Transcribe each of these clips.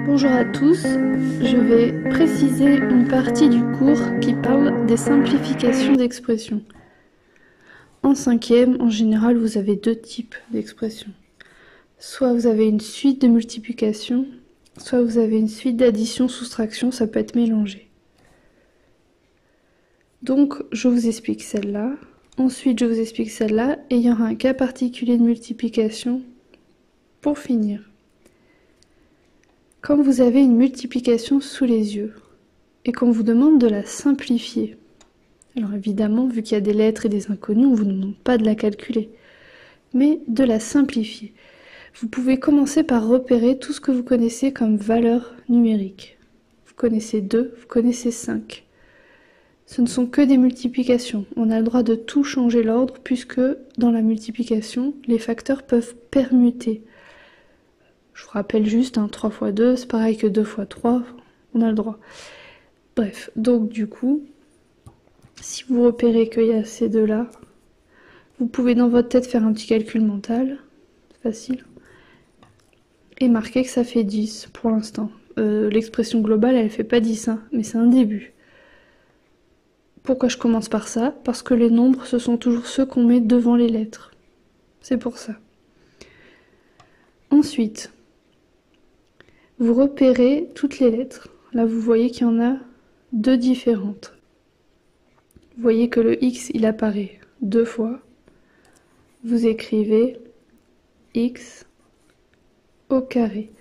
Bonjour à tous, je vais préciser une partie du cours qui parle des simplifications d'expressions. En cinquième, en général, vous avez deux types d'expressions. Soit vous avez une suite de multiplication, soit vous avez une suite d'addition-soustraction, ça peut être mélangé. Donc, je vous explique celle-là, ensuite je vous explique celle-là, et il y aura un cas particulier de multiplication pour finir. Quand vous avez une multiplication sous les yeux et qu'on vous demande de la simplifier, alors évidemment, vu qu'il y a des lettres et des inconnus, on ne vous demande pas de la calculer, mais de la simplifier. Vous pouvez commencer par repérer tout ce que vous connaissez comme valeur numérique. Vous connaissez 2, vous connaissez 5. Ce ne sont que des multiplications. On a le droit de tout changer l'ordre puisque dans la multiplication, les facteurs peuvent permuter. Je vous rappelle juste, 3 fois 2, c'est pareil que 2 fois 3, on a le droit. Bref, donc du coup, si vous repérez qu'il y a ces deux-là, vous pouvez dans votre tête faire un petit calcul mental, c'est facile, et marquer que ça fait 10 pour l'instant. L'expression globale, elle fait pas 10, mais c'est un début. Pourquoi je commence par ça? Parce que les nombres, ce sont toujours ceux qu'on met devant les lettres. C'est pour ça. Ensuite, vous repérez toutes les lettres. Là, vous voyez qu'il y en a deux différentes. Vous voyez que le X, il apparaît deux fois. Vous écrivez X au carré.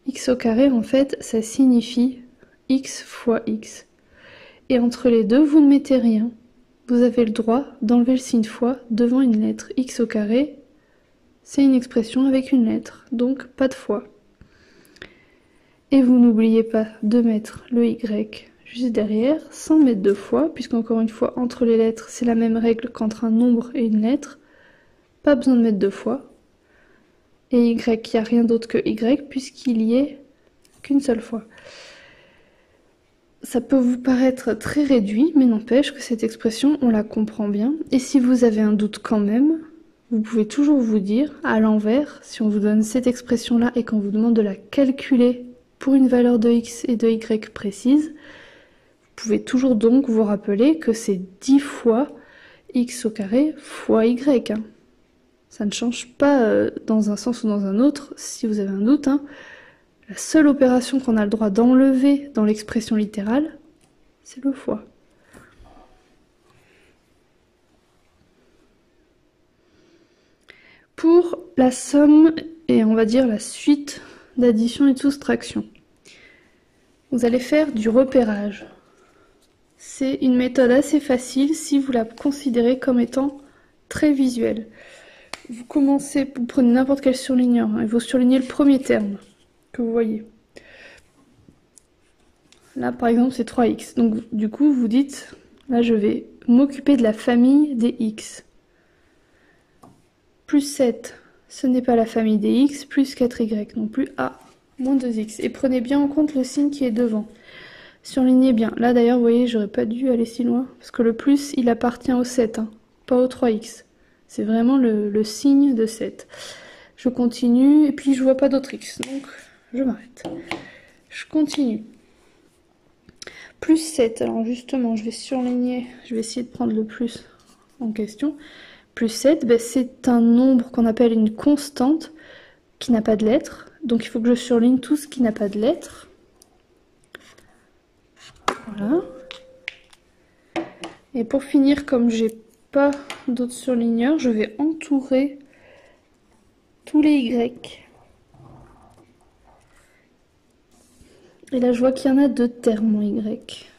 X au carré, en fait, ça signifie X fois X. Et entre les deux, vous ne mettez rien. Vous avez le droit d'enlever le signe fois devant une lettre. X au carré, c'est une expression avec une lettre, donc pas de fois. Et vous n'oubliez pas de mettre le Y juste derrière, sans mettre de fois, puisqu'encore une fois, entre les lettres, c'est la même règle qu'entre un nombre et une lettre. Pas besoin de mettre de fois. Et Y, il n'y a rien d'autre que Y, puisqu'il y est qu'une seule fois. Ça peut vous paraître très réduit, mais n'empêche que cette expression, on la comprend bien. Et si vous avez un doute quand même, vous pouvez toujours vous dire, à l'envers, si on vous donne cette expression-là et qu'on vous demande de la calculer pour une valeur de X et de Y précise, vous pouvez toujours donc vous rappeler que c'est 10 fois X au carré fois Y. Ça ne change pas dans un sens ou dans un autre, si vous avez un doute. La seule opération qu'on a le droit d'enlever dans l'expression littérale, c'est le fois. Pour la somme et on va dire la suite d'addition et de soustraction, vous allez faire du repérage. C'est une méthode assez facile si vous la considérez comme étant très visuelle. Vous prenez n'importe quel surligneur et vous surlignez le premier terme que vous voyez. Là, par exemple, c'est 3x. Donc, du coup, vous dites, là, je vais m'occuper de la famille des x. Plus 7, ce n'est pas la famille des x, plus 4y, non plus a, moins 2x. Et prenez bien en compte le signe qui est devant. Surlignez bien. Là, d'ailleurs, vous voyez, j'aurais pas dû aller si loin, parce que le plus, il appartient au 7, pas au 3x. C'est vraiment le signe de 7. Je continue, et puis je vois pas d'autre x, donc je m'arrête. Je continue. Plus 7, alors justement, je vais surligner, je vais essayer de prendre le plus en question. Plus 7, c'est un nombre qu'on appelle une constante qui n'a pas de lettres. Donc il faut que je surligne tout ce qui n'a pas de lettres. Voilà. Et pour finir, comme j'ai pas d'autres surligneurs, je vais entourer tous les Y. Et là, je vois qu'il y en a deux termes en Y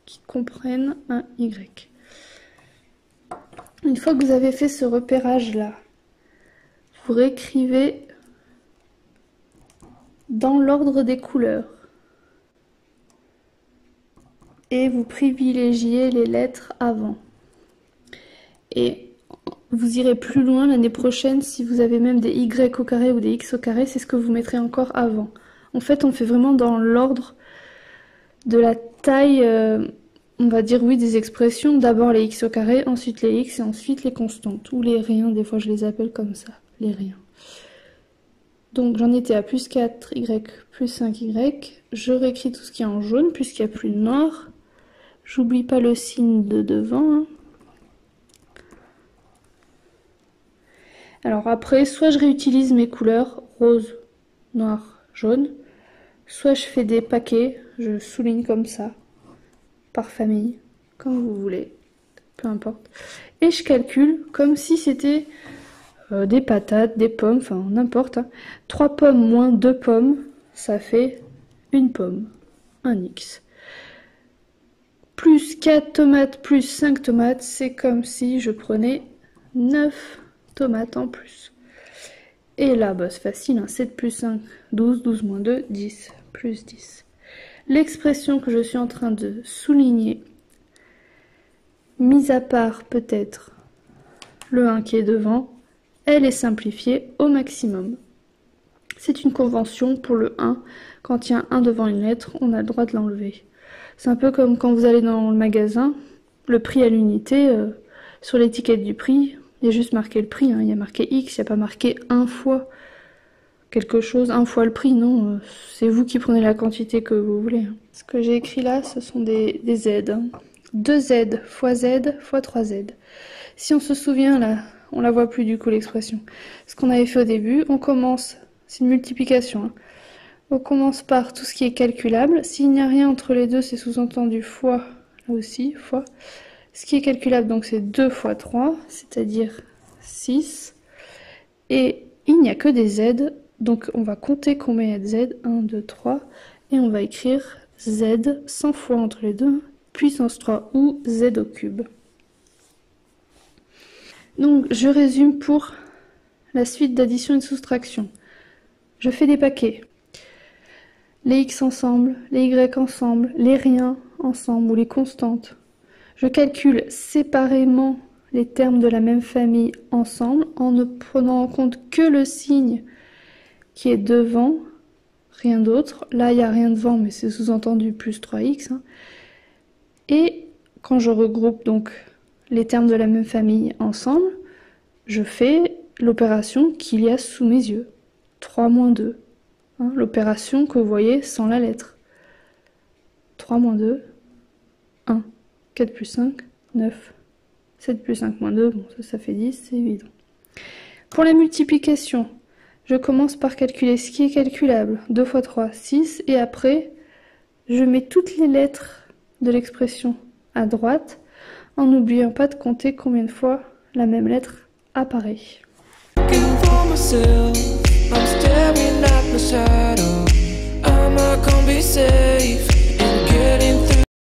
qui comprennent un Y. Une fois que vous avez fait ce repérage-là, vous réécrivez dans l'ordre des couleurs. Et vous privilégiez les lettres avant. Et vous irez plus loin l'année prochaine si vous avez même des Y au carré ou des X au carré, c'est ce que vous mettrez encore avant. En fait, on fait vraiment dans l'ordre de la taille, on va dire oui, des expressions. D'abord les X au carré, ensuite les X et ensuite les constantes. Ou les riens, des fois je les appelle comme ça, les riens. Donc j'en étais à plus 4y plus 5y. Je réécris tout ce qui est en jaune puisqu'il n'y a plus de noir. J'oublie pas le signe de devant. Hein. Alors après, soit je réutilise mes couleurs rose, noir, jaune, soit je fais des paquets, je souligne comme ça, par famille, comme vous voulez, peu importe. Et je calcule comme si c'était des patates, des pommes, enfin n'importe. Hein. 3 pommes moins 2 pommes, ça fait une pomme, un X. Plus 4 tomates plus 5 tomates, c'est comme si je prenais 9 tomates en plus. Et là, bah, c'est facile, hein, 7 plus 5, 12, 12 moins 2, 10, plus 10. L'expression que je suis en train de souligner, mis à part peut-être le 1 qui est devant, elle est simplifiée au maximum. C'est une convention pour le 1, quand il y a un 1 devant une lettre, on a le droit de l'enlever. C'est un peu comme quand vous allez dans le magasin, le prix à l'unité, sur l'étiquette du prix, il y a juste marqué le prix, hein. Il y a marqué X, il n'y a pas marqué 1 fois quelque chose, 1 fois le prix, non. C'est vous qui prenez la quantité que vous voulez. Hein. Ce que j'ai écrit là, ce sont des Z. Hein. 2Z fois Z fois 3Z. Si on se souvient là, on la voit plus du coup l'expression. Ce qu'on avait fait au début, on commence, c'est une multiplication. Hein. On commence par tout ce qui est calculable. S'il n'y a rien entre les deux, c'est sous-entendu fois, là aussi, fois. Ce qui est calculable, donc c'est 2 fois 3, c'est-à-dire 6. Et il n'y a que des Z, donc on va compter combien il y a de Z. 1, 2, 3. Et on va écrire Z 100 fois entre les deux, puissance 3 ou Z au cube. Donc je résume pour la suite d'addition et de soustraction. Je fais des paquets. Les X ensemble, les Y ensemble, les riens ensemble ou les constantes. Je calcule séparément les termes de la même famille ensemble en ne prenant en compte que le signe qui est devant, rien d'autre. Là, il n'y a rien devant, mais c'est sous-entendu plus 3x. Hein. Et quand je regroupe donc les termes de la même famille ensemble, je fais l'opération qu'il y a sous mes yeux. 3 moins 2. Hein, l'opération que vous voyez sans la lettre. 3 moins 2, 1. 4 plus 5, 9. 7 plus 5 moins 2, bon, ça fait 10, c'est évident. Pour la multiplication, je commence par calculer ce qui est calculable. 2 fois 3, 6. Et après, je mets toutes les lettres de l'expression à droite, en n'oubliant pas de compter combien de fois la même lettre apparaît. I'm staring at my shadow. Am I gonna be safe?